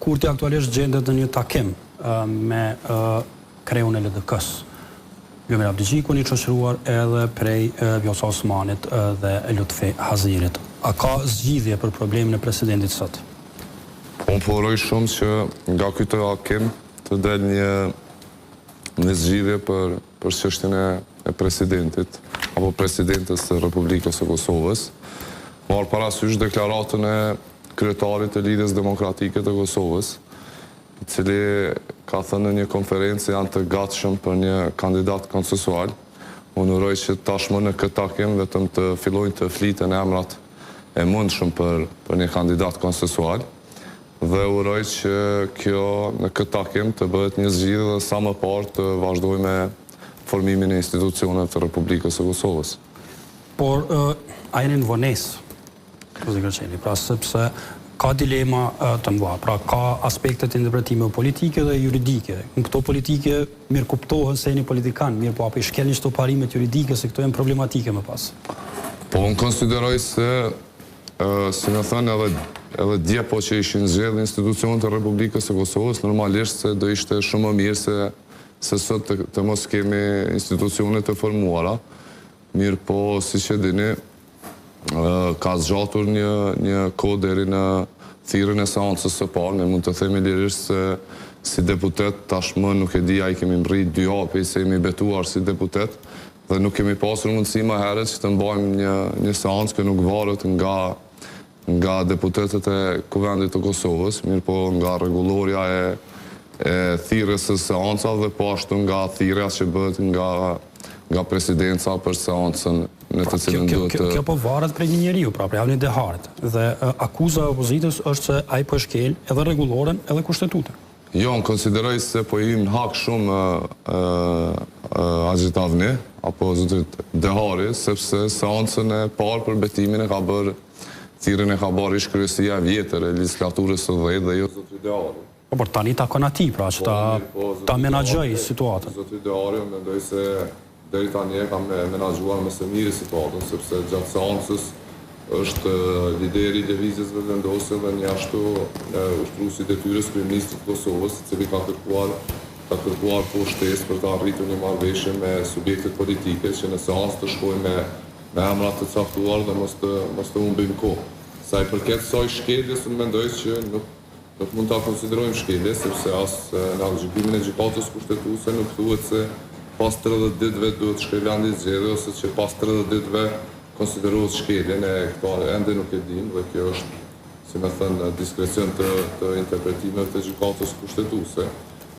Kurti aktualisht gjendet në një takim me kreun e LDK-s. Lumir Abdigjiku një qoqëruar edhe prej Vjosa Osmanit dhe Lutfi Hazirit. A ka zgjidhje për problemin e presidentit sot? Unë përroj shumë që nga këtë takim të del një zgjidhje për çështjen e presidentit apo presidentes të Republikës së Kosovës. Marr parasysh deklaratën e kryetarit të Lidhjes Demokratike të Kosovës, i cili ka thënë në një konferencë janë të gatshëm për një kandidat konsensual. Unë uroj që tashmë në këtë takim vetëm të fillojnë të fliten emrat e mundshëm për një kandidat konsensual dhe uroj që kjo në këtë takim të bëhet një zgjidhje dhe sa më parë të vazhdojmë me formimin e institucioneve të Republikës së Kosovës. Por a jeni në vonesë, pra sepse ka dilema të mëdha, pra ka aspektet interpretime politike dhe juridike. Në këto politike mirë kuptohen se jeni politikan, mirë po apo i shkelni çto parimet juridike se këto janë problematike më pas. Po unë konsideroj se si më thënë edhe dje po që ishin zgjedhur institucionet e Republikës së Kosovës, normalisht se do ishte shumë më mirë se sot të mos kemi institucione të formuara. Mirë po, siç e dini, ka zgjatur një kohë deri në thirrjen e seancës së parë, ne mund të themi lirisht se si deputet tashmë nuk e di, ai kemi mbrit 2 javë se jemi betuar si deputet dhe nuk kemi pasur mundësi më herët që të mbajmë një seancë që nuk varet nga deputetët e Kuvendit të Kosovës, mirë po nga rregulloria e thirrjes së seancave dhe po ashtu nga thirrja që bëhet nga presidenca për seancën në të cilën duhet të... Kjo po varet prej një njeriu, pra prej Avni Deharit. Dhe akuza e opozitës është se ai po shkel edhe rregulloren edhe kushtetutën. Jo, unë konsideroj se po i në hak shumë Agit Avni, apo zotit Dehari, sepse seancën e parë për betimin e ka bërë, thirrjen e ka bërë ish-kryesia vjetër e legislaturës së 10 dhe jo zotit Dehari. Po, por tani takon atij, pra që ta menaxhoj situatën. Zotit Dehari, unë mendoj se deri tani e kam menaxhuar më së miri situatën, sepse gjatë seancës është lideri i lëvizjes vendose dhe një ashtu ushtruesi i detyrës kryeministrit të Kosovës, i cili ka kërkuar pushtesë për të arritur një marrëveshje me subjektet politike që në seancë të shkojnë me emrat të caktuar dhe mos të humbim kohë. Sa i përket kësaj shkeljes, unë mendoj që nuk mund ta konsiderojmë shkelje, sepse as në gjykimin e gjykatës kushtetuese nuk thuhet se pas 30 ditëve duhet shkëlqyeni zgjedhje ose që pas 30 ditëve konsiderohet shkelje, ne këto ende nuk e dim dhe kjo është, si më thënë, diskrecion të interpretimeve të gjykatës kushtetuese.